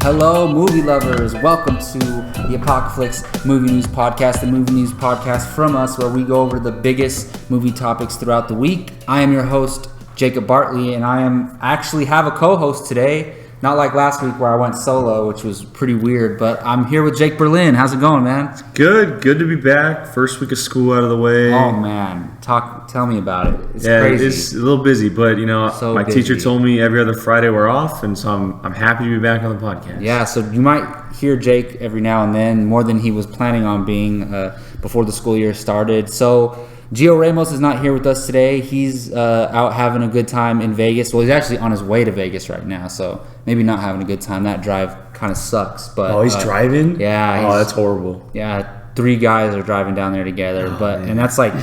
Hello, movie lovers. Welcome to the Apocaflix Movie News Podcast, the movie news podcast from us where we go over the biggest movie topics throughout the week. I am your host, Jacob Bartley, and I actually have a co-host today. Not like last week where I went solo, which was pretty weird, but I'm here with Jake Berlin. How's it going, man? It's good to be back. First week of school out of the way. Oh, man. Tell me about it. It's crazy. It's a little busy, but my teacher told me every other Friday we're off, and so I'm happy to be back on the podcast. Yeah, so you might hear Jake every now and then, more than he was planning on being before the school year started. So Gio Ramos is not here with us today. He's out having a good time in Vegas. Well, he's actually on his way to Vegas right now, so maybe not having a good time. That drive kind of sucks. But he's driving? Yeah. Oh, that's horrible. Yeah, 3 guys are driving down there together, and that's like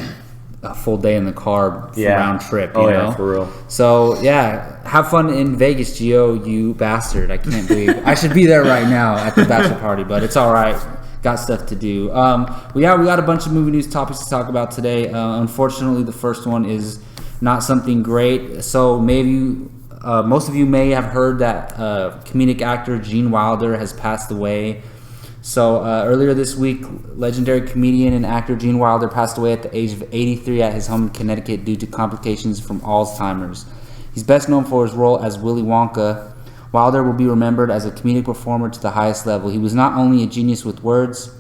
a full day in the car round trip. You know? Yeah, for real. So yeah, have fun in Vegas, Gio. You bastard! I can't believe I should be there right now at the bachelor party, but it's all right. Got stuff to do. We got a bunch of movie news topics to talk about today. Unfortunately, the first one is not something great. So maybe most of you may have heard that comedic actor Gene Wilder has passed away. So earlier this week, legendary comedian and actor Gene Wilder passed away at the age of 83 at his home in Connecticut due to complications from Alzheimer's. He's best known for his role as Willy Wonka. Wilder will be remembered as a comedic performer to the highest level. He was not only a genius with words,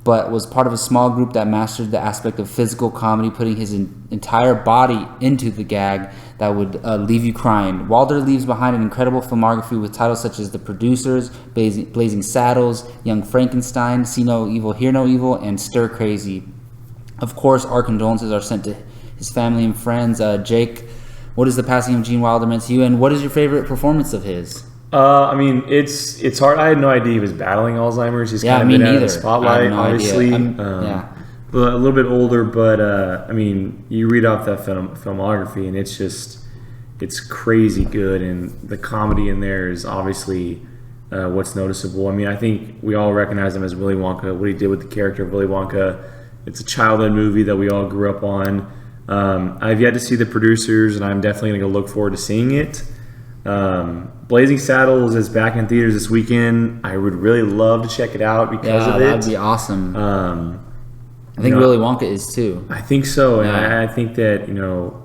but was part of a small group that mastered the aspect of physical comedy, putting his entire body into the gag that would leave you crying. Wilder leaves behind an incredible filmography with titles such as The Producers, Blazing Saddles, Young Frankenstein, See No Evil, Hear No Evil, and Stir Crazy. Of course, our condolences are sent to his family and friends. Jake, what is the passing of Gene Wilder meant to you, and what is your favorite performance of his? It's hard. I had no idea he was battling Alzheimer's. He's kind of been out of the spotlight, obviously. A little bit older, but you read off that filmography, and it's crazy good, and the comedy in there is obviously what's noticeable. I think we all recognize him as Willy Wonka. What he did with the character of Willy Wonka, it's a childhood movie that we all grew up on. I've yet to see The Producers, and I'm definitely going to go look forward to seeing it. Blazing Saddles is back in theaters this weekend. I would really love to check it out because of it. Yeah, that'd be awesome. I think Willy Wonka is too. I think so, and I think that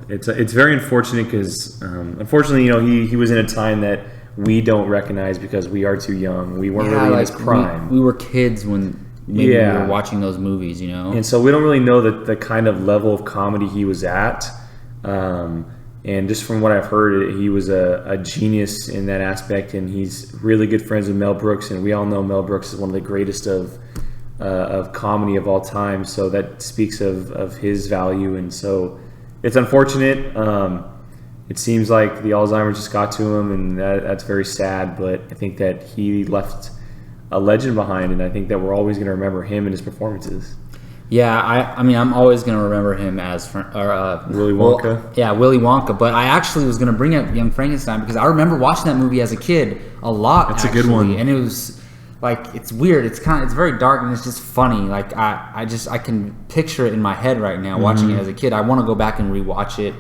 it's very unfortunate because unfortunately he was in a time that we don't recognize because we are too young. We weren't really in his prime. We were kids when we were watching those movies, and so we don't really know the kind of level of comedy he was at. And just from what I've heard, he was a genius in that aspect, and he's really good friends with Mel Brooks, and we all know Mel Brooks is one of the greatest of comedy of all time. So that speaks of his value, and so it's unfortunate. It seems like the Alzheimer's just got to him, and that's very sad. But I think that he left a legend behind, and I think that we're always going to remember him and his performances. Yeah, I'm always going to remember him as Willy Wonka. Willy Wonka. But I actually was going to bring up Young Frankenstein because I remember watching that movie as a kid a lot. That's a good one, and it was like it's weird. It's very dark and it's just funny. Like I can picture it in my head right now watching it as a kid. I want to go back and rewatch it.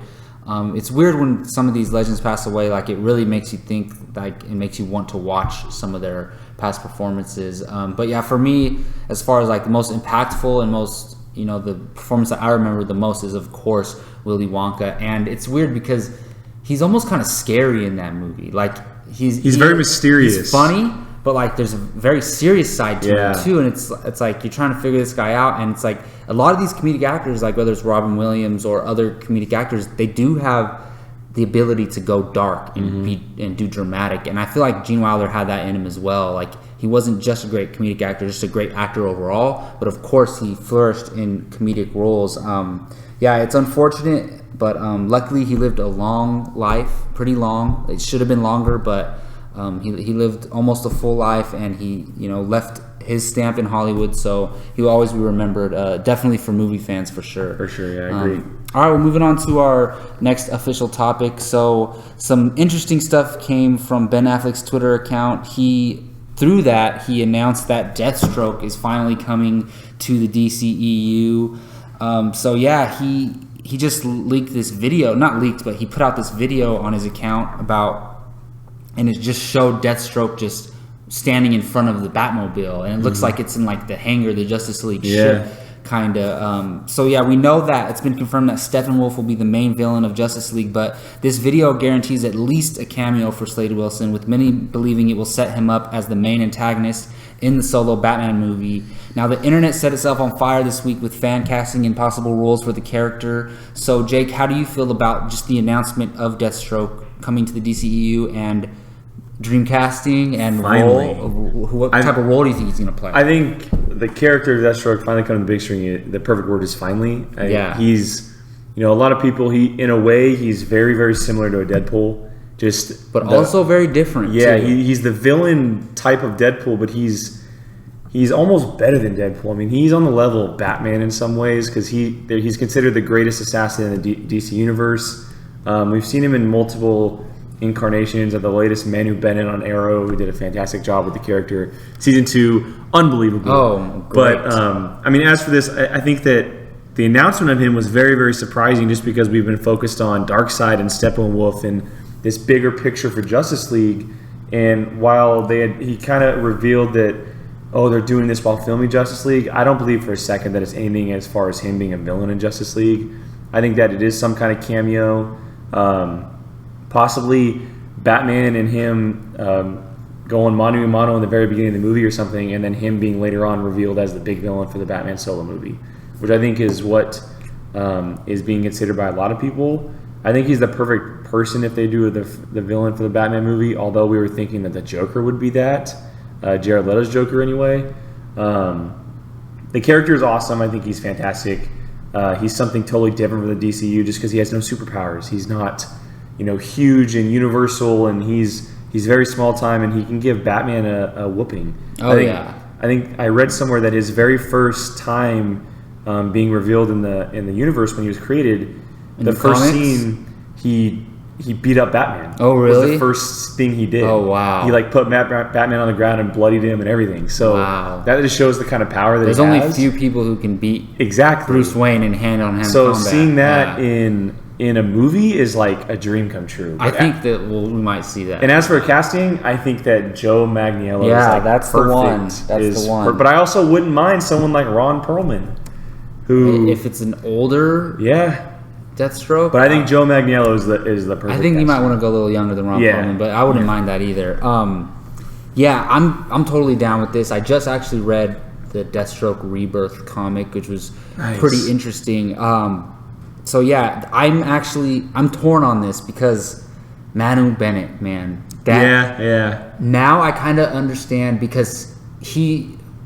It's weird when some of these legends pass away. Like it really makes you think. Like it makes you want to watch some of their past performances. But yeah, for me, as far as like the most impactful and most the performance that I remember the most is of course Willy Wonka. And it's weird because he's almost kind of scary in that movie. Like he's very mysterious. He's funny, but like there's a very serious side to him too. And it's like you're trying to figure this guy out, and it's like a lot of these comedic actors, like whether it's Robin Williams or other comedic actors, they do have the ability to go dark and do dramatic, and I feel like Gene Wilder had that in him as well. Like he wasn't just a great comedic actor, just a great actor overall, but of course he flourished in comedic roles. It's unfortunate, but luckily he lived a long life, pretty long. It should have been longer, but he lived almost a full life, and he left his stamp in Hollywood, so he will always be remembered, definitely for movie fans, for sure. For sure, yeah, I agree. All right, we're moving on to our next official topic. So some interesting stuff came from Ben Affleck's Twitter account. Through that, he announced that Deathstroke is finally coming to the DCEU. He just leaked this video, not leaked, but he put out this video on his account and it just showed Deathstroke just standing in front of the Batmobile, and it looks like it's in like the hangar, the Justice League ship, kind of. So yeah, we know that it's been confirmed that Steppenwolf will be the main villain of Justice League, but this video guarantees at least a cameo for Slade Wilson, with many believing it will set him up as the main antagonist in the solo Batman movie. Now, the internet set itself on fire this week with fan casting and possible roles for the character. So, Jake, how do you feel about just the announcement of Deathstroke coming to the DCEU and dream casting and role? What type of role do you think he's going to play? I think the character of Deathstroke finally coming to the big screen. The perfect word is finally. He's, a lot of people. In a way, he's very, very similar to a Deadpool. Also very different. Yeah, he's the villain type of Deadpool, but he's almost better than Deadpool. I mean, he's on the level of Batman in some ways because he's considered the greatest assassin in the DC universe. We've seen him in multiple incarnations of the latest Manu Bennett on Arrow, who did a fantastic job with the character. Season 2, unbelievable. Oh, great. But, as for this, I think that the announcement of him was very, very surprising just because we've been focused on Darkseid and Steppenwolf and this bigger picture for Justice League. And while he kind of revealed that, they're doing this while filming Justice League, I don't believe for a second that it's anything as far as him being a villain in Justice League. I think that it is some kind of cameo. Possibly Batman and him going mano a mano in the very beginning of the movie or something, and then him being later on revealed as the big villain for the Batman solo movie, which I think is what is being considered by a lot of people. I think he's the perfect person if they do the villain for the Batman movie, although we were thinking that the Joker would be that. Jared Leto's Joker anyway. The character is awesome. I think he's fantastic. He's something totally different from the DCU just because he has no superpowers. He's not, huge and universal, and he's very small time, and he can give Batman a whooping. I think I read somewhere that his very first time being revealed in the universe when he was created, the first scene he beat up Batman. Oh, really? Was the first thing he did. Oh, wow. He put Batman on the ground and bloodied him and everything. So that just shows the kind of power that There's he has. only few people who can beat exactly Bruce Wayne in hand-on-hand combat. So seeing that in a movie is like a dream come true. I think that we might see that. And as for casting, I think that Joe Manganiello is that's perfect. That's the one. But I also wouldn't mind someone like Ron Perlman, who, if it's an older Deathstroke. But I think Joe Manganiello is the perfect. I think you might want to go a little younger than Ron Perlman, but I wouldn't mind that either. I'm totally down with this. I just actually read the Deathstroke Rebirth comic, which was pretty interesting. So yeah, I'm torn on this because Manu Bennett, man. Now I kind of understand because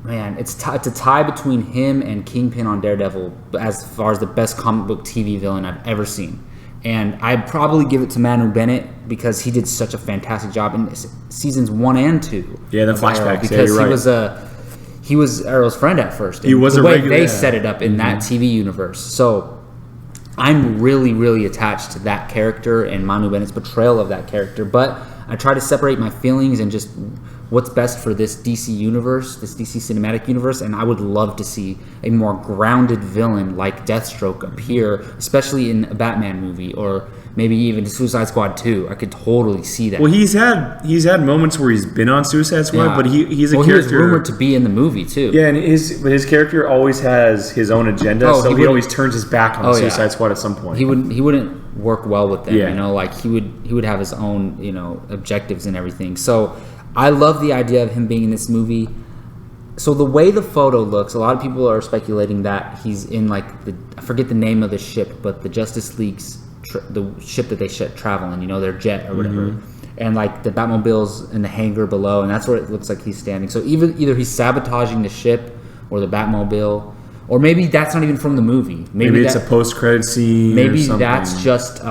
it's a tie between him and Kingpin on Daredevil as far as the best comic book TV villain I've ever seen. And I'd probably give it to Manu Bennett because he did such a fantastic job in seasons 1 and 2. Yeah, the flashbacks. Because he was Arrow's friend at first. He was the way they set it up in that TV universe. So I'm really, really attached to that character and Manu Bennett's portrayal of that character. But I try to separate my feelings and just what's best for this DC universe, this DC cinematic universe, and I would love to see a more grounded villain like Deathstroke appear, especially in a Batman movie or maybe even Suicide Squad 2. I could totally see that. Well, he's had moments where he's been on Suicide Squad, but he's a character. He was rumored to be in the movie too. Yeah, and his character always has his own agenda, so he always turns his back on Suicide Squad at some point. He wouldn't work well with them, he would have his own, objectives and everything. So I love the idea of him being in this movie. So the way the photo looks, a lot of people are speculating that he's in I forget the name of the ship, but the Justice League's the ship that they travel in, their jet or whatever. Mm-hmm. And the Batmobile's in the hangar below, and that's where it looks like he's standing. So either he's sabotaging the ship or the Batmobile, or maybe that's not even from the movie. Maybe it's a post-credit scene. Maybe or something. That's just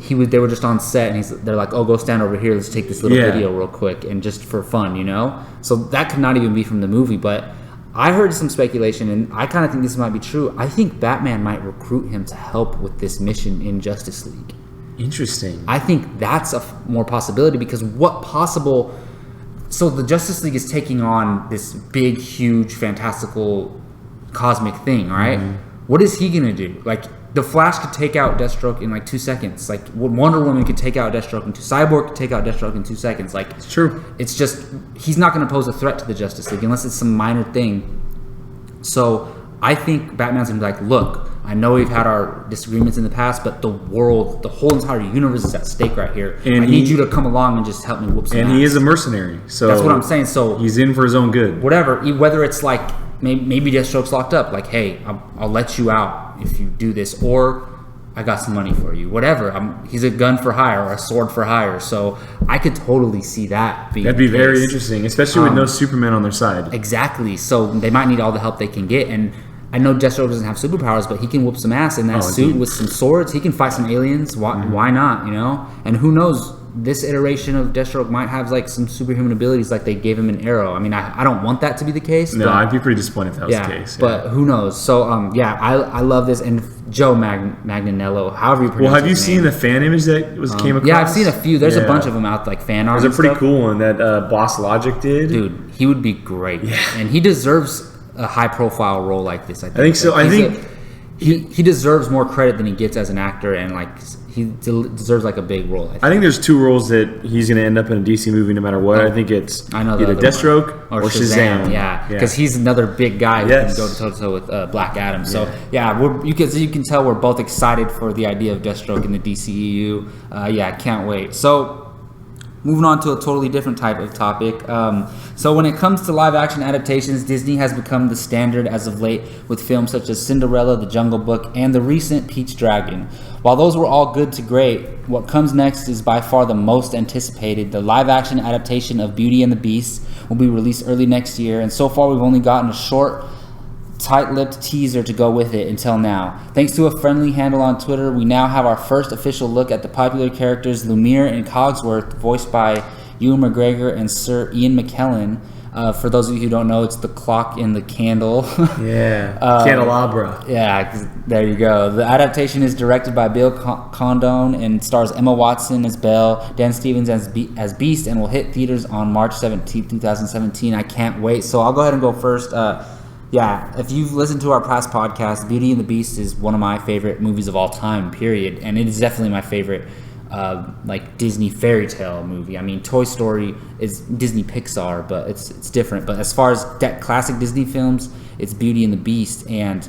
they were just on set, and they're like, go stand over here. Let's take this little video real quick, and just for fun, So that could not even be from the movie. But I heard some speculation, and I kind of think this might be true. I think Batman might recruit him to help with this mission in Justice League. Interesting. I think that's a more possibility because so the Justice League is taking on this big, huge, fantastical, cosmic thing, right? Mm-hmm. what is he gonna do? Like, the Flash could take out Deathstroke in like 2 seconds. Like, Wonder Woman could take out Deathstroke in 2 Cyborg could take out Deathstroke in 2 seconds. Like, it's true. It's just, he's not going to pose a threat to the Justice League unless it's some minor thing. So I think Batman's going to be like, look, I know we've had our disagreements in the past, but the world, the whole entire universe is at stake right here. And I need you to come along and just help me whoop some ass. And he is a mercenary. So that's what I'm saying. So he's in for his own good. Whatever. Whether it's like, maybe Deathstroke's locked up. Like, hey, I'll let you out if you do this. Or I got some money for you. Whatever. He's a gun for hire or a sword for hire. So I could totally see that being That'd be very interesting, especially with no Superman on their side. Exactly. So they might need all the help they can get. And I know Deathstroke doesn't have superpowers, but he can whoop some ass in that suit with some swords. He can fight some aliens. Why not, you know? And who knows? This iteration of Deathstroke might have like some superhuman abilities, like they gave him an arrow. I mean, I don't want that to be the case. No, I'd be pretty disappointed if that was the case. But who knows? So I love this. And Joe Manganiello, however you pronounce Well, have you seen the fan image that came across? Yeah, I've seen a few. There's a bunch of them out, like fan art. There's a pretty cool one that Boss Logic did. Dude, he would be great. Yeah. And he deserves a high profile role like this. I think so. I think he deserves more credit than he gets as an actor, and like he deserves like a big role. I think there's 2 roles that he's going to end up in a DC movie no matter what. I think it's either Deathstroke or Shazam. Yeah, because he's another big guy who can go toe to toe with Black Adam. So you can tell we're both excited for the idea of Deathstroke in the DCEU. Can't wait. So, moving on to a totally different type of topic. So when it comes to live action adaptations, Disney has become the standard as of late with films such as Cinderella, The Jungle Book, and the recent Pete's Dragon. While those were all good to great, what comes next is by far the most anticipated. The live action adaptation of Beauty and the Beast will be released early next year, and so far we've only gotten a short, tight-lipped teaser to go with it until now. Thanks to a friendly handle on Twitter, we now have our first official look at the popular characters Lumiere and Cogsworth, voiced by Ewan McGregor and Sir Ian McKellen. For those of you who don't know, it's the clock in the candle. Candelabra. Yeah, there you go. The adaptation is directed by Bill Condon and stars Emma Watson as Belle, Dan Stevens as Beast, and will hit theaters on March 17, 2017. I can't wait. So I'll go ahead and go first. If you've listened to our past podcast, Beauty and the Beast is one of my favorite movies of all time, period. And it is definitely my favorite Disney fairy tale movie. I mean, Toy Story is Disney Pixar, but it's different. But as far as classic Disney films, it's Beauty and the Beast. And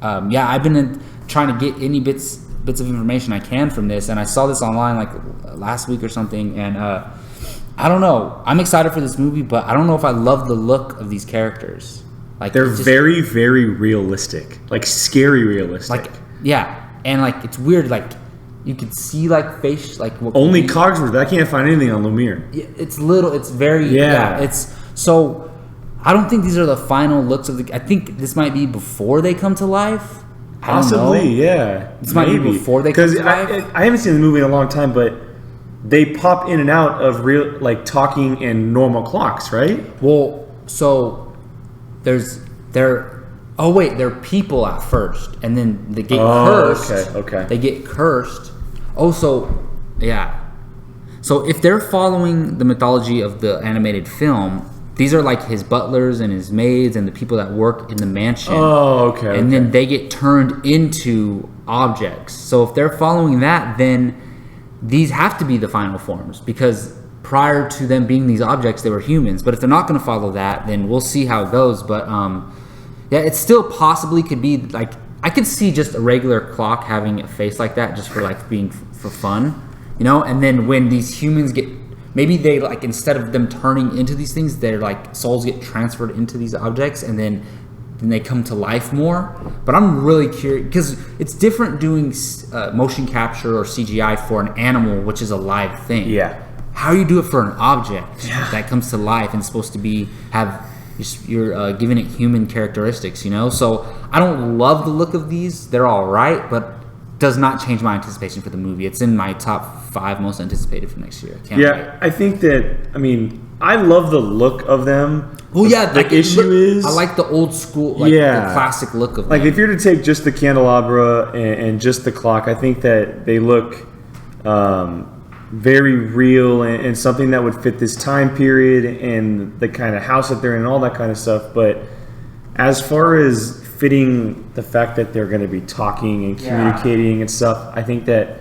I've been trying to get any bits of information I can from this, and I saw this online like last week or something, and I don't know. I'm excited for this movie, but I don't know if I love the look of these characters. Like, they're very, very realistic, like scary realistic. And like it's weird. Like you could see like face, like what only Cogsworth. I can't find anything on Lumiere. Yeah, it's little. It's very It's so. I don't think these are the final looks of the. I think this might be before they come to life. Possibly, yeah. This might be before they come to life. I haven't seen the movie in a long time, but they pop in and out of real, like talking and normal clocks, right? Well, so. They're people at first, and then they get cursed. Okay. They get cursed. So if they're following the mythology of the animated film, these are like his butlers and his maids and the people that work in the mansion. And then they get turned into objects. So if they're following that, then these have to be the final forms, because prior to them being these objects, they were humans. But if they're not going to follow that, then we'll see how it goes. But it still possibly could be like, I could see just a regular clock having a face like that, just for like being for fun, you know. And then when these humans get, maybe they like, instead of them turning into these things, their like souls get transferred into these objects, and then they come to life more. But I'm really curious, because it's different doing motion capture or CGI for an animal, which is a live thing. Yeah. How do you do it for an object that comes to life and is supposed to you're giving it human characteristics, you know? So I don't love the look of these. They're all right, but does not change my anticipation for the movie. It's in my top 5 most anticipated for next year. Can't wait. I think that, I love the look of them. Well, the issue is, I like the old school, the classic look of them. Like if you're to take just the candelabra and just the clock, I think that they look very real and something that would fit this time period and the kind of house that they're in and all that kind of stuff. But as far as fitting the fact that they're going to be talking and communicating and stuff, I think that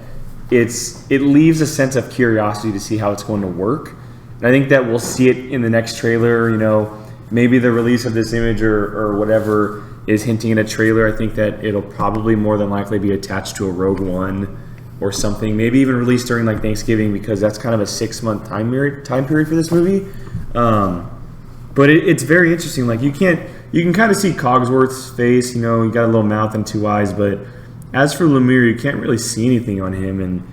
it leaves a sense of curiosity to see how it's going to work. And I think that we'll see it in the next trailer. Maybe the release of this image or whatever is hinting at a trailer. I think that it'll probably more than likely be attached to a Rogue One or something. Maybe even released during like Thanksgiving, because that's kind of a 6-month time period for this movie. But it's very interesting. Like you can kind of see Cogsworth's face. He got a little mouth and 2 eyes, but as for Lumiere, you can't really see anything on him. And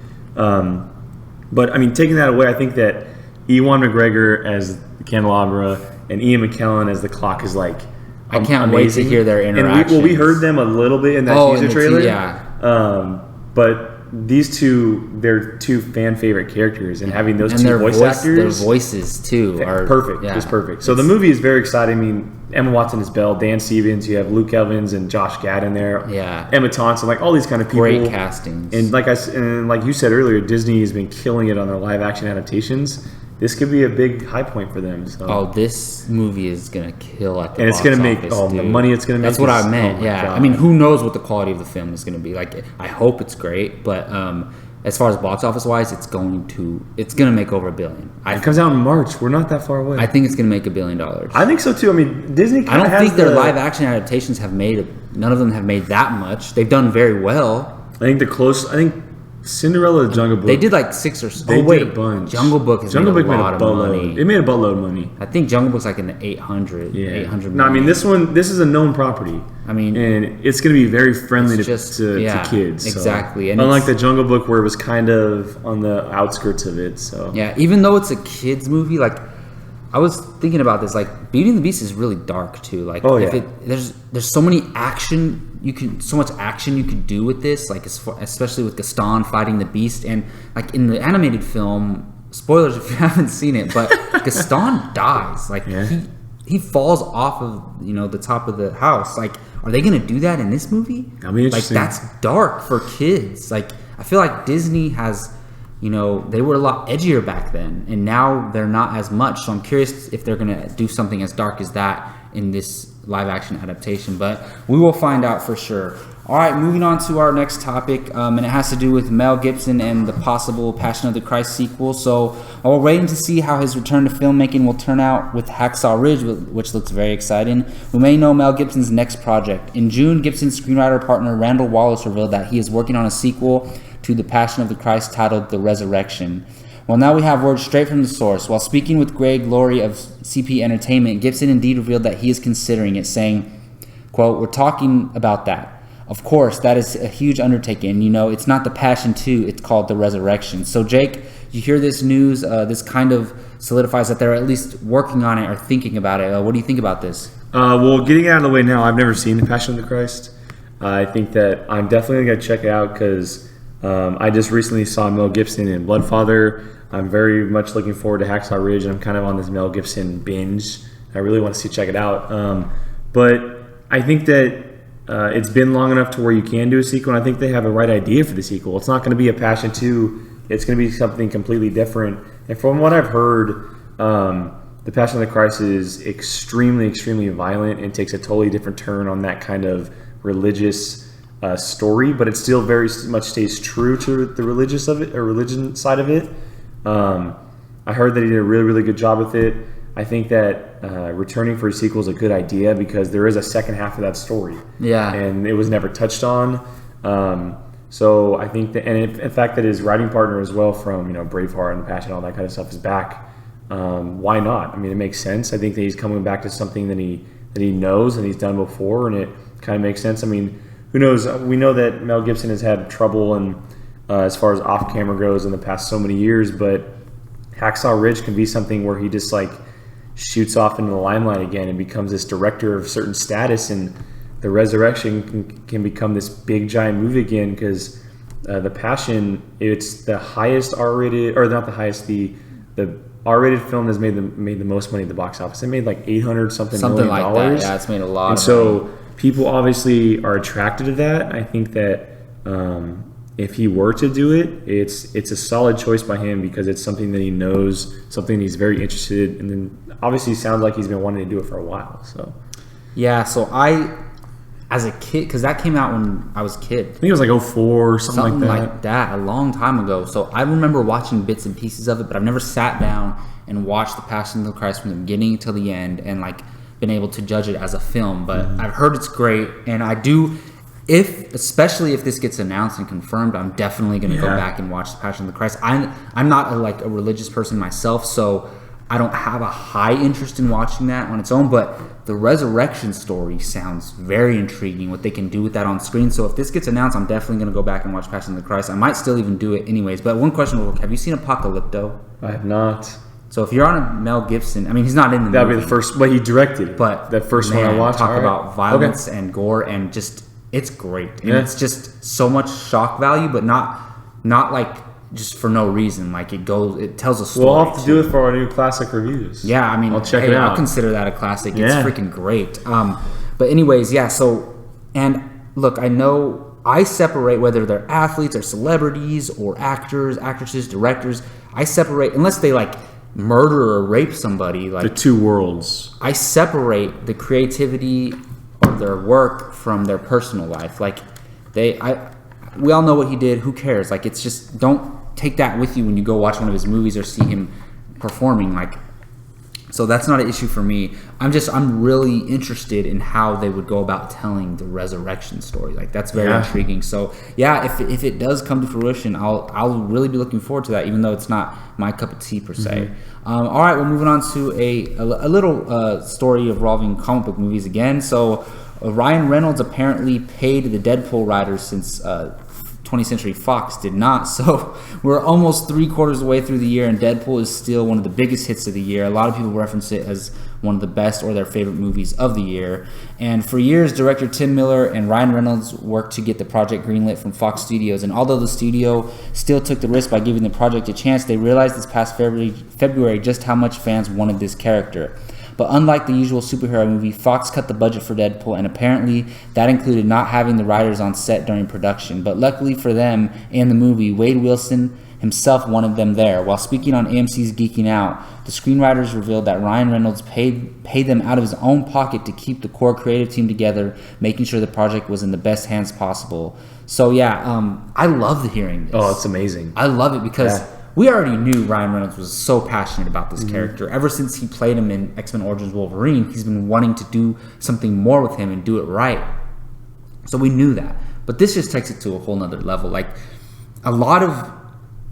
but I mean, taking that away, I think that Ewan McGregor as the candelabra and Ian McKellen as the clock is like. I can't wait to hear their interactions. And we heard them a little bit in that teaser trailer. But these two, they're 2 fan favorite characters, and having those 2 voice actors, their voices too are perfect, just perfect. So the movie is very exciting. I mean, Emma Watson is Belle, Dan Stevens, you have Luke Evans and Josh Gad in there, Emma Thompson, like all these kind of people. Great castings. And like you said earlier, Disney has been killing it on their live action adaptations. This could be a big high point for them. So. This movie is gonna kill at the box office. And it's gonna make the money it's gonna make. That's what I meant. God. I mean, who knows what the quality of the film is gonna be? Like, I hope it's great, but as far as box office wise, it's gonna make over $1 billion. It comes out in March. We're not that far away. I think it's gonna make $1 billion. I think so too. I mean, Disney. I don't think their live action adaptations none of them have made that much. They've done very well. I think Cinderella, Jungle Book. They did like 6 or so. They did a bunch. Jungle Book made a lot of money. It made a buttload of money. I think Jungle Book's like in the 800 million. No, I mean this is a known property. I mean, and it's going to be very friendly to kids. Exactly. So. And unlike the Jungle Book, where it was kind of on the outskirts of it. So even though it's a kids movie, like I was thinking about this, like Beauty and the Beast is really dark too. Like there's so many so much action you could do with this, like especially with Gaston fighting the Beast, and like in the animated film, spoilers if you haven't seen it, but Gaston dies. Like he falls off of the top of the house. Like, are they gonna do that in this movie? That'd be interesting. Like that's dark for kids. Like I feel like Disney has. They were a lot edgier back then, and now they're not as much. So I'm curious if they're going to do something as dark as that in this live-action adaptation. But we will find out for sure. All right, moving on to our next topic, and it has to do with Mel Gibson and the possible Passion of the Christ sequel. So we're waiting to see how his return to filmmaking will turn out with Hacksaw Ridge, which looks very exciting. We may know Mel Gibson's next project. In June, Gibson's screenwriter partner Randall Wallace revealed that he is working on a sequel to The Passion of the Christ titled The Resurrection. Well, now we have word straight from the source. While speaking with Greg Laurie of CP Entertainment, Gibson indeed revealed that he is considering it, saying, quote, "We're talking about that. Of course, that is a huge undertaking. It's not The Passion 2, it's called The Resurrection." So, Jake, you hear this news, this kind of solidifies that they're at least working on it or thinking about it. What do you think about this? Well, getting it out of the way now, I've never seen The Passion of the Christ. I think that I'm definitely going to check it out because I just recently saw Mel Gibson in Bloodfather. I'm very much looking forward to Hacksaw Ridge, and I'm kind of on this Mel Gibson binge. I really want to check it out. But I think that it's been long enough to where you can do a sequel, and I think they have a right idea for the sequel. It's not going to be a Passion 2. It's going to be something completely different. And from what I've heard, The Passion of the Christ is extremely, extremely violent and takes a totally different turn on that kind of religious story, but it still very much stays true to the religion side of it. I heard that he did a really, really good job with it. I think that returning for a sequel is a good idea because there is a second half of that story. Yeah. And it was never touched on. So I think that, and in fact that his writing partner as well from, Braveheart and Passion, all that kind of stuff is back. Why not? I mean, it makes sense. I think that he's coming back to something that he knows and he's done before, and it kind of makes sense. I mean, who knows? We know that Mel Gibson has had trouble and as far as off camera goes in the past so many years, but Hacksaw Ridge can be something where he just shoots off into the limelight again and becomes this director of certain status, and The Resurrection can become this big giant movie again because The Passion, it's the highest R-rated, or not the highest, the R-rated film that's made the most money at the box office. It made like $800 million like that. Yeah, it's made a lot. And so people obviously are attracted to that. I think that if he were to do it, it's a solid choice by him because it's something that he knows, something he's very interested in, and then obviously sounds like he's been wanting to do it for a while. So yeah, so I as a kid, because that came out when I was a kid. I think it was like 2004 or something like that, a long time ago. So I remember watching bits and pieces of it, but I've never sat down and watched The Passion of the Christ from the beginning till the end and like been able to judge it as a film. But I've heard it's great, and I do. Especially if this gets announced and confirmed, I'm definitely going to go back and watch The Passion of the Christ. I'm not a religious person myself, so I don't have a high interest in watching that on its own, but the resurrection story sounds very intriguing, what they can do with that on screen. So if this gets announced, I'm definitely going to go back and watch Passion of the Christ. I might still even do it anyways. But one question, have you seen Apocalypto? I have not. So if you're on a Mel Gibson, I mean, he's not in the movie. That would be the first, but he directed it. But that first one I watched. Talk about violence and gore and just, it's great. And it's just so much shock value, but not like just for no reason. Like it tells a story. We'll have to do it for our new classic reviews. Yeah, I mean, I'll check it out. I'll consider that a classic. It's freaking great. But anyways, so, and look, I know I separate whether they're athletes or celebrities or actors, actresses, directors. I separate, unless they like murder or rape somebody. Like the two worlds. I separate the creativity of their work from their personal life. Like we all know what he did. Who cares? Like, it's just, don't take that with you when you go watch one of his movies or see him performing. Like, so that's not an issue for me. I'm really interested in how they would go about telling the resurrection story. Like, that's very intriguing. So yeah, if it does come to fruition, I'll really be looking forward to that, even though it's not my cup of tea per se. All right, we're moving on to a little story involving comic book movies again. So Ryan Reynolds apparently paid the Deadpool writers, since 20th Century Fox did not. So we're almost 3/4 of the way through the year, and Deadpool is still one of the biggest hits of the year. A lot of people reference it as one of the best or their favorite movies of the year. And for years, director Tim Miller and Ryan Reynolds worked to get the project greenlit from Fox Studios. And although the studio still took the risk by giving the project a chance, they realized this past February just how much fans wanted this character. But unlike the usual superhero movie, Fox cut the budget for Deadpool, and apparently that included not having the writers on set during production. But luckily for them and the movie, Wade Wilson himself wanted them there. While speaking on AMC's Geeking Out, the screenwriters revealed that Ryan Reynolds paid them out of his own pocket to keep the core creative team together, making sure the project was in the best hands possible. So yeah, I love hearing this. Oh, it's amazing. I love it because we already knew Ryan Reynolds was so passionate about this character. Ever since he played him in X-Men Origins Wolverine, he's been wanting to do something more with him and do it right. So we knew that. But this just takes it to a whole nother level. Like, a lot of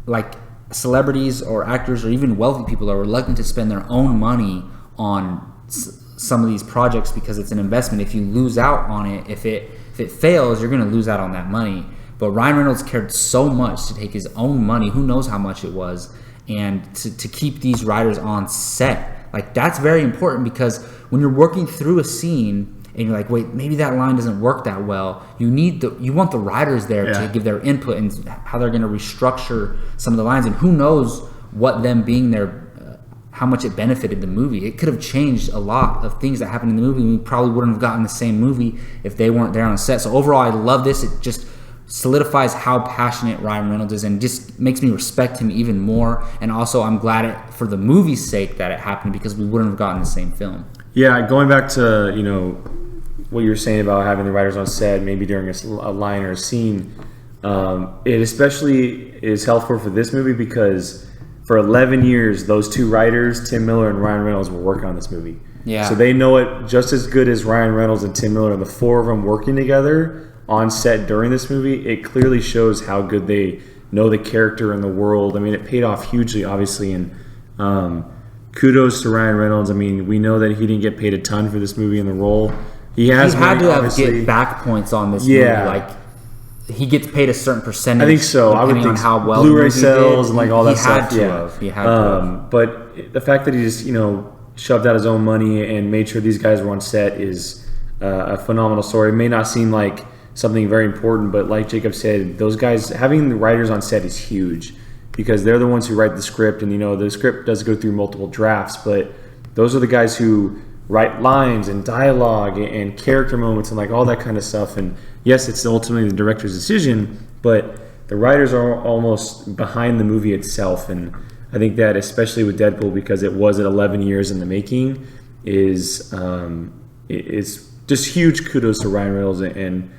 like celebrities or actors or even wealthy people are reluctant to spend their own money on some of these projects because it's an investment. If you lose out on it, if it fails, you're going to lose out on that money. But Ryan Reynolds cared so much to take his own money, who knows how much it was, and to keep these writers on set. Like, that's very important, because when you're working through a scene and you're like, wait, maybe that line doesn't work that well, you want the writers there to give their input and how they're going to restructure some of the lines. And who knows what them being there, how much it benefited the movie. It could have changed a lot of things that happened in the movie. We probably wouldn't have gotten the same movie if they weren't there on the set. So overall, I love this. It just solidifies how passionate Ryan Reynolds is and just makes me respect him even more. And also, I'm glad for the movie's sake that it happened, because we wouldn't have gotten the same film. Yeah, going back to what you were saying about having the writers on set, maybe during a line or a scene, it especially is helpful for this movie because for 11 years, those two writers, Tim Miller and Ryan Reynolds, were working on this movie. Yeah. So they know it just as good as Ryan Reynolds and Tim Miller, and the four of them working together on set during this movie. It clearly shows how good they know the character and the world. I mean, it paid off hugely, obviously, and kudos to Ryan Reynolds. I mean, we know that he didn't get paid a ton for this movie in the role. He had to get back points on this movie. Like, he gets paid a certain percentage. I think so. Depending on how well Blu-ray sales and like all that stuff. He had to have. But the fact that he just shoved out his own money and made sure these guys were on set is a phenomenal story. It may not seem like something very important, but like Jacob said, those guys, having the writers on set is huge, because they're the ones who write the script, and the script does go through multiple drafts, but those are the guys who write lines and dialogue and character moments and like all that kind of stuff. And yes, it's ultimately the director's decision, but the writers are almost behind the movie itself. And I think that, especially with Deadpool, because it was at 11 years in the making, is just huge kudos to Ryan Reynolds and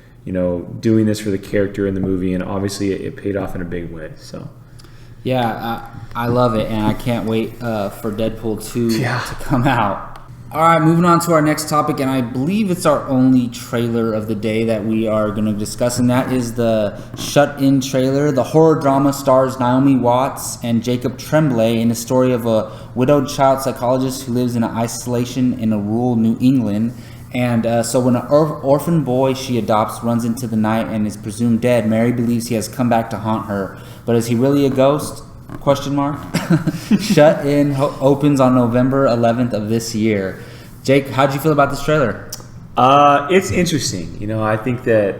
doing this for the character in the movie, and obviously it paid off in a big way. So. Yeah, I love it, and I can't wait for Deadpool 2 to come out. All right, moving on to our next topic, and I believe it's our only trailer of the day that we are going to discuss, and that is the Shut In trailer. The horror drama stars Naomi Watts and Jacob Tremblay in the story of a widowed child psychologist who lives in isolation in a rural New England. And so when an orphan boy she adopts runs into the night and is presumed dead, Mary believes he has come back to haunt her. But is he really a ghost? ? Shut In opens on November 11th of this year. Jake, how'd you feel about this trailer? It's interesting. I think that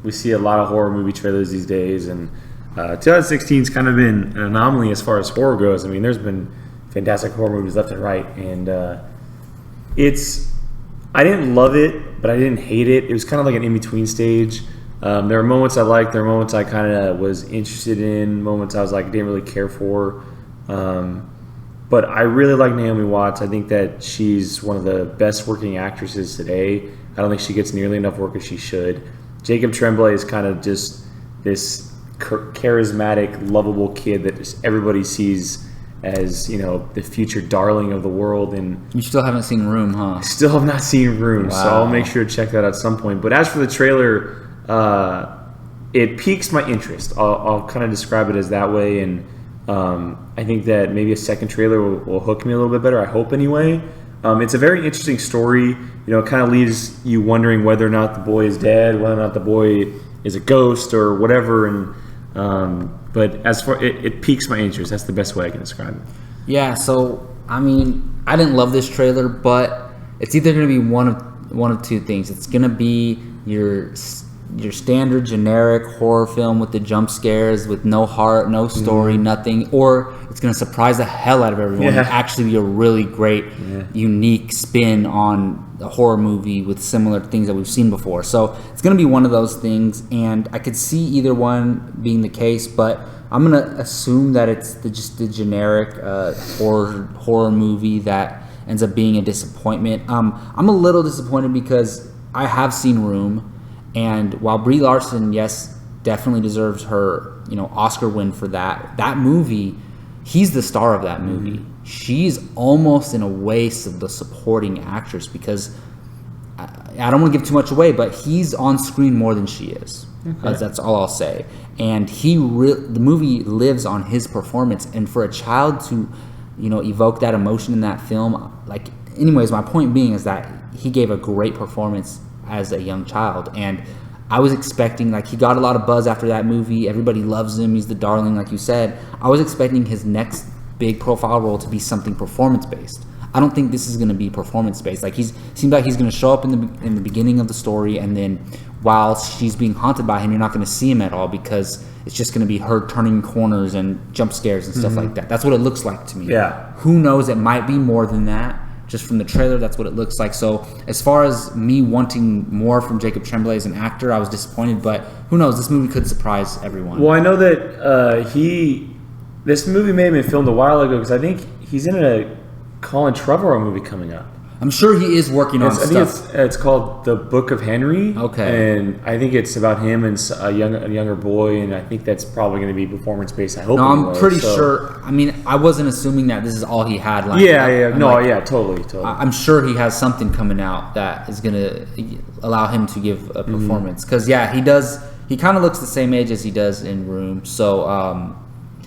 we see a lot of horror movie trailers these days, and 2016 has kind of been an anomaly as far as horror goes. I mean, there's been fantastic horror movies left and right, and I didn't love it, but I didn't hate it. It was kind of like an in-between stage. There were moments I liked, there were moments I kind of was interested in, moments I was like didn't really care for. But I really like Naomi Watts. I think that she's one of the best working actresses today. I don't think she gets nearly enough work as she should. Jacob Tremblay is kind of just this charismatic, lovable kid that just everybody sees as the future darling of the world. And you still haven't seen Room, huh? Still have not seen Room, wow. So I'll make sure to check that out at some point. But as for the trailer, it piques my interest. I'll kind of describe it as that way, and I think that maybe a second trailer will hook me a little bit better. I hope anyway. It's a very interesting story. It kind of leaves you wondering whether or not the boy is dead, whether or not the boy is a ghost or whatever. And but as for it piques my interest. That's the best way I can describe it. Yeah. So I mean, I didn't love this trailer, but it's either going to be one of two things. It's going to be your standard generic horror film with the jump scares, with no heart, no story, nothing, or it's going to surprise the hell out of everyone and actually be a really great, unique spin on a horror movie with similar things that we've seen before. So it's going to be one of those things, and I could see either one being the case, but I'm going to assume that it's just the generic horror movie that ends up being a disappointment. I'm a little disappointed because I have seen Room. And while Brie Larson, yes, definitely deserves her, Oscar win for that movie, he's the star of that movie. She's almost in a waste of the supporting actress because I don't want to give too much away, but he's on screen more than she is. Okay. That's all I'll say. And the movie lives on his performance. And for a child to, evoke that emotion in that film, anyways, my point being is that he gave a great performance as a young child, and I was expecting, he got a lot of buzz after that movie. Everybody loves him. He's the darling, like you said. I was expecting his next big profile role to be something performance-based. I don't think this is going to be performance-based. Seems like he's going to show up in the beginning of the story, and then while she's being haunted by him, you're not going to see him at all because it's just going to be her turning corners and jump scares and stuff like that. That's what it looks like to me. Yeah. Who knows? It might be more than that. Just from the trailer, that's what it looks like. So as far as me wanting more from Jacob Tremblay as an actor, I was disappointed, but who knows? This movie could surprise everyone. Well, I know that this movie may have been filmed a while ago because I think he's in a Colin Trevorrow movie coming up. I'm sure he is working on stuff. I think it's called The Book of Henry. Okay. And I think it's about him and a younger boy, and I think that's probably going to be performance based. I hope. No, I'm pretty sure. I mean, I wasn't assuming that this is all he had. Totally. I'm sure he has something coming out that is going to allow him to give a performance. Because he does. He kind of looks the same age as he does in Room. So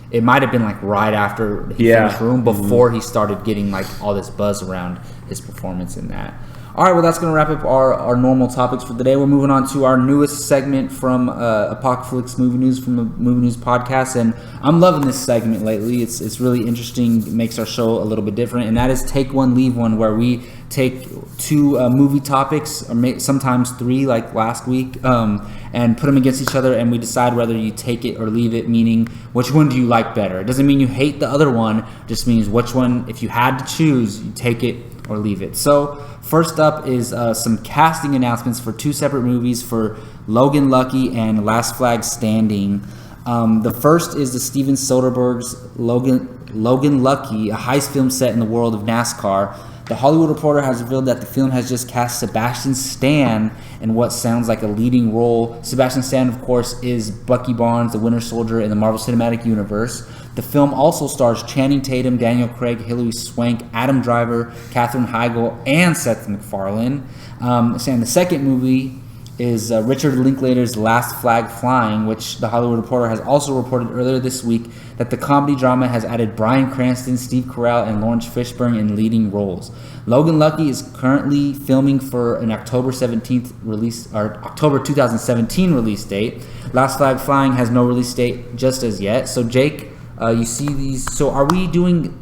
it might have been right after he finished Room, before he started getting all this buzz around his performance in that. All right, well, that's going to wrap up our normal topics for the day. We're moving on to our newest segment from Apocaflix Movie News, from the Movie News podcast, and I'm loving this segment lately. It's really interesting. It makes our show a little bit different, and that is Take One, Leave One, where we take two movie topics, or sometimes three, like last week, and put them against each other, and we decide whether you take it or leave it, meaning which one do you like better. It doesn't mean you hate the other one, it just means which one, if you had to choose, you take it or leave it. So first up is some casting announcements for two separate movies for Logan Lucky and Last Flag Standing. The first is the Steven Soderbergh's Logan Lucky, a heist film set in the world of NASCAR. The Hollywood Reporter has revealed that the film has just cast Sebastian Stan in what sounds like a leading role. Sebastian Stan, of course, is Bucky Barnes, the Winter Soldier in the Marvel Cinematic Universe. The film also stars Channing Tatum, Daniel Craig, Hilary Swank, Adam Driver, Katherine Heigl, and Seth MacFarlane. And the second movie is Richard Linklater's Last Flag Flying, which The Hollywood Reporter has also reported earlier this week that the comedy drama has added Bryan Cranston, Steve Carell, and Lawrence Fishburne in leading roles. Logan Lucky is currently filming for an October 17th release, or October 2017 release date. Last Flag Flying has no release date just as yet. So Jake, you see these. So are we doing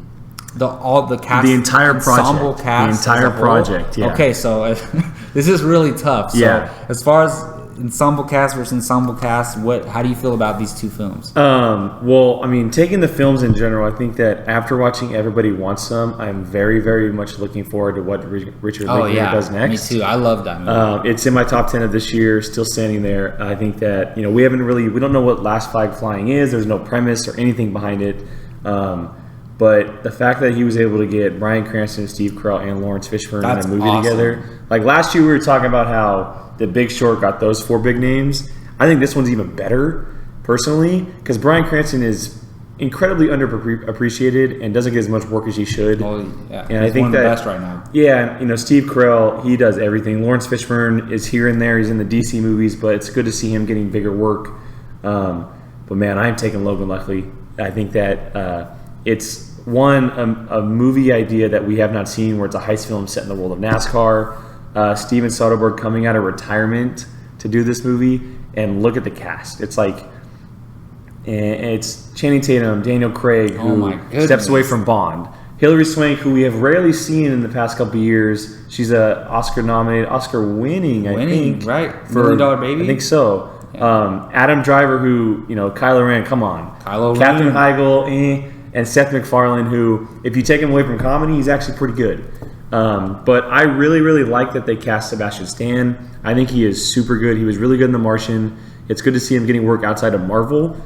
all the cast, the entire ensemble project, cast, the entire project? Yeah. Okay, so this is really tough. So as far as ensemble cast versus ensemble cast, how do you feel about these two films? Well, I mean, taking the films in general, I think that after watching Everybody Wants Some, I'm very, very much looking forward to what Richard Linklater does next. Me too. I love that movie. It's in my top 10 of this year, still standing there. I think that, we don't know what Last Flag Flying is. There's no premise or anything behind it. But the fact that he was able to get Bryan Cranston, Steve Carell, and Lawrence Fishburne in a movie together. Like last year we were talking about how The Big Short got those 4 big names. I think this one's even better, personally, because Bryan Cranston is incredibly underappreciated and doesn't get as much work as he should. Oh, yeah. And he's I think one of the best right now. Yeah, Steve Carell, he does everything. Lawrence Fishburne is here and there. He's in the DC movies, but it's good to see him getting bigger work. But man, I'm taking Logan Lucky. I think that it's a movie idea that we have not seen, where it's a heist film set in the world of NASCAR. Steven Soderbergh coming out of retirement to do this movie, and look at the cast. It's like, it's Channing Tatum, Daniel Craig, who steps away from Bond. Hilary Swank, who we have rarely seen in the past couple of years. She's a Oscar-winning, I think. Right. $1 Million Baby? I think so. Yeah. Adam Driver, who, Kylo Ren, come on. Katherine Heigl, and Seth MacFarlane, who, if you take him away from comedy, he's actually pretty good. But I really, really like that they cast Sebastian Stan. I think he is super good. He was really good in The Martian. It's good to see him getting work outside of Marvel.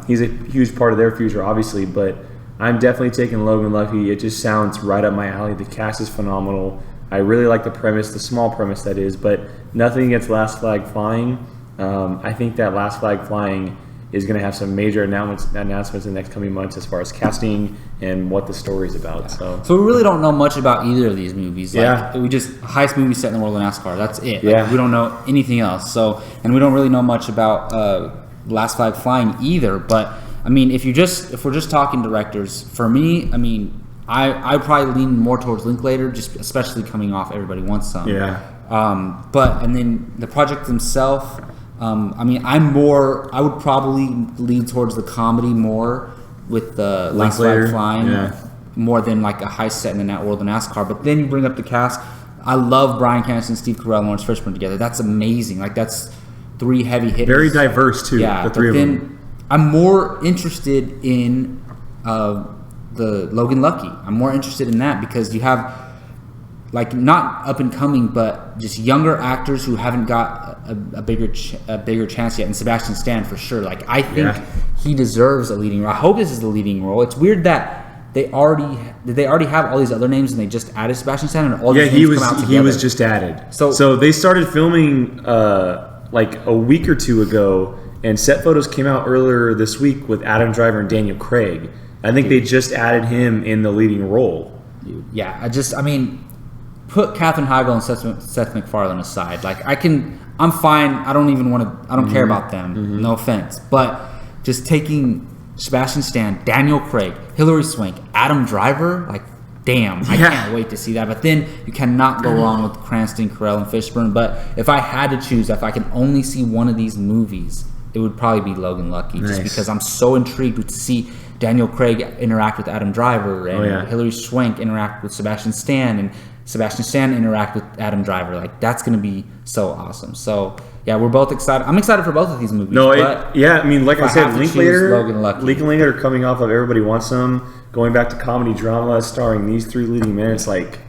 He's a huge part of their future, obviously, but I'm definitely taking Logan Lucky. It just sounds right up my alley. The cast is phenomenal. I really like the premise, the small premise that is, but nothing against Last Flag Flying. I think that Last Flag Flying is going to have some major announcements in the next coming months as far as casting and what the story is about. So we really don't know much about either of these movies. We just heist movie set in the world of NASCAR. That's it. We don't know anything else. And we don't really know much about Last Flag Flying either. But I mean, if we're just talking directors, for me, I mean, I probably lean more towards Linklater, just especially coming off Everybody Wants Some. And then the project themselves. I mean, I would probably lean towards the comedy more with the Last Flag Flying, more than like a heist set in the world of NASCAR. But then you bring up the cast. I love Bryan Cranston, Steve Carell, and Lawrence Fishburne together. That's amazing. Like, that's 3 heavy hitters. Very diverse too. Yeah, the 3 of them. I'm more interested in the Logan Lucky. I'm more interested in that because you have, like, not up and coming, but just younger actors who haven't got a bigger chance yet. And Sebastian Stan, for sure. Like, I think he deserves a leading role. I hope this is the leading role. It's weird that they already have all these other names and they just added Sebastian Stan, and all these names come out together. He was just added. So they started filming like a week or 2 ago, and set photos came out earlier this week with Adam Driver and Daniel Craig. I think they just added him in the leading role. Yeah, I mean, put Katherine Heigl and Seth MacFarlane aside. Like, I'm fine. I don't care about them. No offense. But just taking Sebastian Stan, Daniel Craig, Hilary Swank, Adam Driver, like, damn, I can't wait to see that. But then you cannot go wrong with Cranston, Carell, and Fishburne. But if I had to choose, if I can only see one of these movies, it would probably be Logan Lucky. Just because I'm so intrigued to see Daniel Craig interact with Adam Driver and Hilary Swank interact with Sebastian Stan, and Sebastian Stan interact with Adam Driver. Like, that's going to be so awesome. So, yeah, we're both excited. I'm excited for both of these movies. I mean, like I said, Linklater coming off of Everybody Wants Some, going back to comedy drama, starring these 3 leading men. It's like,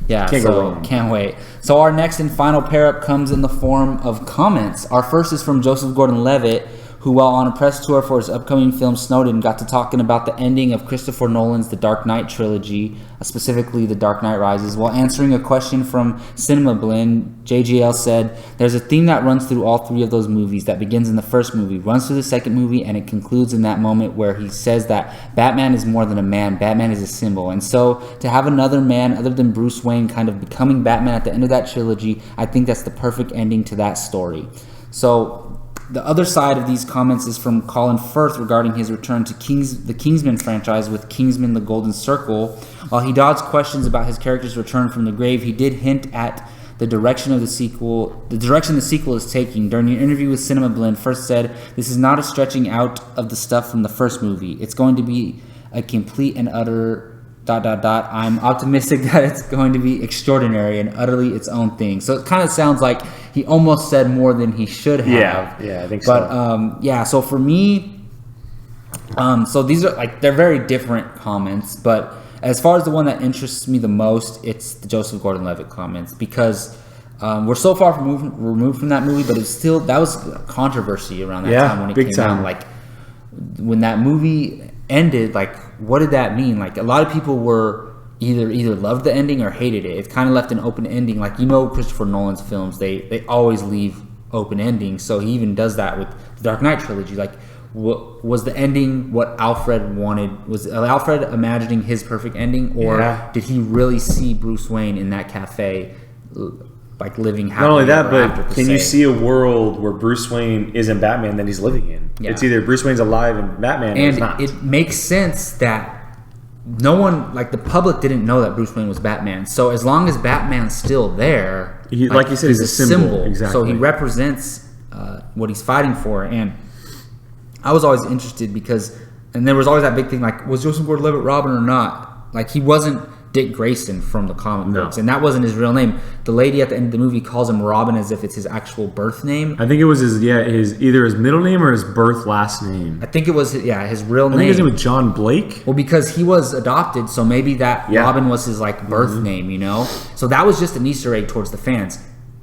can't wait. So our next and final pair up comes in the form of comments. Our first is from Joseph Gordon-Levitt, who, while on a press tour for his upcoming film Snowden, got to talking about the ending of Christopher Nolan's The Dark Knight trilogy, specifically The Dark Knight Rises. While answering a question from Cinema Blend, JGL said, "There's a theme that runs through all three of those movies that begins in the first movie, runs through the second movie, and it concludes in that moment where he says that Batman is more than a man, Batman is a symbol. And so to have another man other than Bruce Wayne kind of becoming Batman at the end of that trilogy, I think that's the perfect ending to that story." So the other side of these comments is from Colin Firth regarding his return to the Kingsman franchise with Kingsman: The Golden Circle. While he dodged questions about his character's return from the grave, he did hint at the direction the sequel is taking. During an interview with Cinema Blend, Firth said, "This is not a stretching out of the stuff from the first movie. It's going to be a complete and utter ... I'm optimistic that it's going to be extraordinary and utterly its own thing." So it kind of sounds like he almost said more than he should have. Yeah, I think so. But so for me, so these are they're very different comments. But as far as the one that interests me the most, it's the Joseph Gordon-Levitt comments, because we're so far removed from that movie, but it's still, that was controversy around that time when it came out. When that movie ended, what did that mean? A lot of people were either loved the ending or hated it. It kind of left an open ending. Christopher Nolan's films, they always leave open endings. So he even does that with the Dark Knight trilogy. Was the ending what Alfred wanted? Was Alfred imagining his perfect ending, or did he really see Bruce Wayne in that cafe, living happily? Not only that, but can you see a world where Bruce Wayne isn't Batman that he's living in? Yeah. It's either Bruce Wayne's alive and Batman is not. It makes sense that no one, the public, didn't know that Bruce Wayne was Batman. So as long as Batman's still there, like you said, he's a symbol. Exactly. So he represents what he's fighting for. And I was always interested because, and there was always that big thing, was Joseph Gordon-Levitt Robin or not? He wasn't Dick Grayson from the comic books, and that wasn't his real name. The lady at the end of the movie calls him Robin as if it's his actual birth name. I think it was his either his middle name or his birth last name. I think it was his real name. I think his name was John Blake. Well, because he was adopted, so maybe that Robin was his birth name, So that was just an Easter egg towards the fans.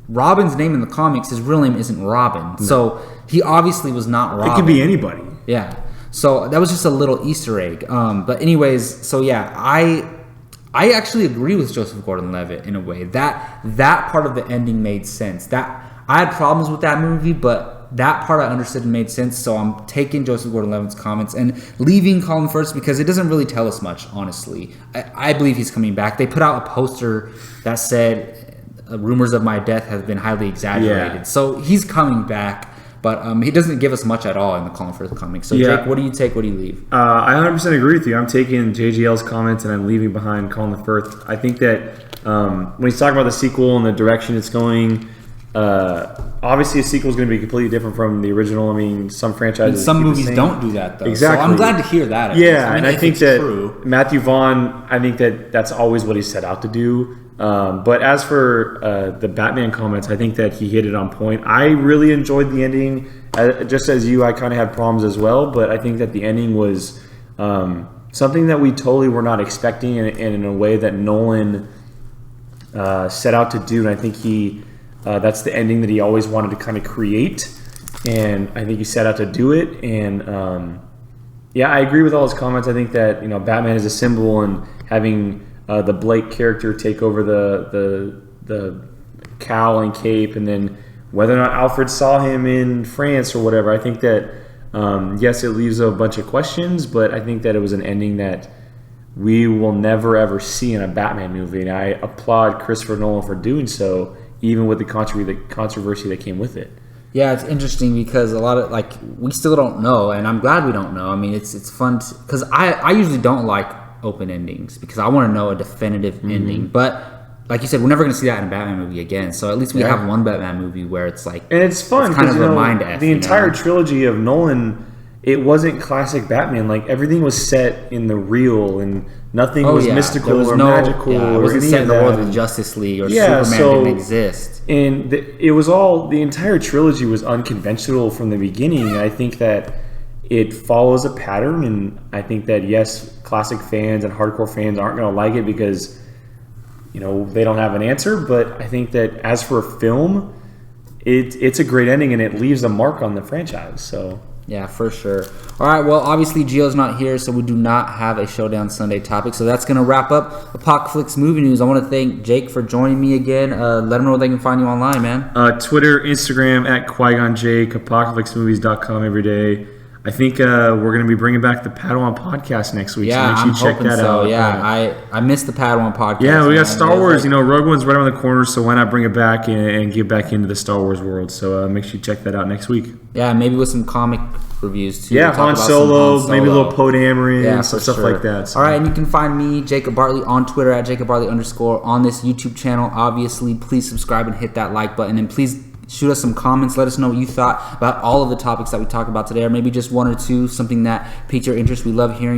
Robin's name in the comics, his real name isn't Robin, so he obviously was not Robin. It could be anybody. Yeah. So that was just a little Easter egg. But anyways, so I actually agree with Joseph Gordon-Levitt in a way. That part of the ending made sense. That I had problems with that movie, but that part I understood and made sense. So I'm taking Joseph Gordon-Levitt's comments and leaving Colin Firth because it doesn't really tell us much, honestly. I believe he's coming back. They put out a poster that said, "Rumors of my death have been highly exaggerated." Yeah. So he's coming back. But he doesn't give us much at all in the Colin Firth comics. So, Jake, what do you take? What do you leave? I 100% agree with you. I'm taking JGL's comments and I'm leaving behind Colin Firth. I think that when he's talking about the sequel and the direction it's going, obviously a sequel is going to be completely different from the original. I mean, some franchises... And some movies don't do that, though. Exactly. So I'm glad to hear that. I think that Matthew Vaughn, I think that that's always what he set out to do. But as for the Batman comments, I think that he hit it on point. I really enjoyed the ending. Just as you, I kind of had problems as well. But I think that the ending was something that we totally were not expecting, and in a way that Nolan set out to do. And I think that's the ending that he always wanted to kind of create. And I think he set out to do it. And I agree with all his comments. I think that Batman is a symbol, and having the Blake character take over the cowl and cape, and then whether or not Alfred saw him in France or whatever, I think that yes, it leaves a bunch of questions, but I think that it was an ending that we will never ever see in a Batman movie, and I applaud Christopher Nolan for doing so, even with the controversy that came with it. Yeah, it's interesting because a lot of we still don't know, and I'm glad we don't know. I mean, it's fun because I usually don't like open endings because I want to know a definitive ending, but like you said, we're never going to see that in a Batman movie again, so at least we have one Batman movie where it's and it's fun, it's kind of a mind F, the entire trilogy of Nolan, it wasn't classic Batman. Everything was set in the real, and nothing was mystical or magical. Yeah, it wasn't set in the world of Justice League, or Superman didn't exist. And it was the entire trilogy was unconventional from the beginning. I think that it follows a pattern, and I think that, yes, classic fans and hardcore fans aren't going to like it because, they don't have an answer. But I think that as for a film, it's a great ending, and it leaves a mark on the franchise. So Yeah, for sure. All right, well, obviously Gio's not here, so we do not have a Showdown Sunday topic. So that's going to wrap up Apocaflix movie news. I want to thank Jake for joining me again. Let them know where they can find you online, man. Twitter, Instagram, at QuigonJake, apocaflixmovies.com every day. I think we're going to be bringing back the Padawan podcast next week. Yeah, so make sure you check that out. Yeah, I missed the Padawan podcast. Yeah, we got Star Wars. Rogue One's right around the corner, so why not bring it back and get back into the Star Wars world? So make sure you check that out next week. Yeah, maybe with some comic reviews too. Yeah, Han Solo, maybe a little Poe Dameron, stuff like that. So. All right, and you can find me, Jacob Bartley, on Twitter at JacobBartley_ on this YouTube channel. Obviously, please subscribe and hit that like button, and please shoot us some comments. Let us know what you thought about all of the topics that we talked about today, or maybe just one or two, something that piqued your interest. We love hearing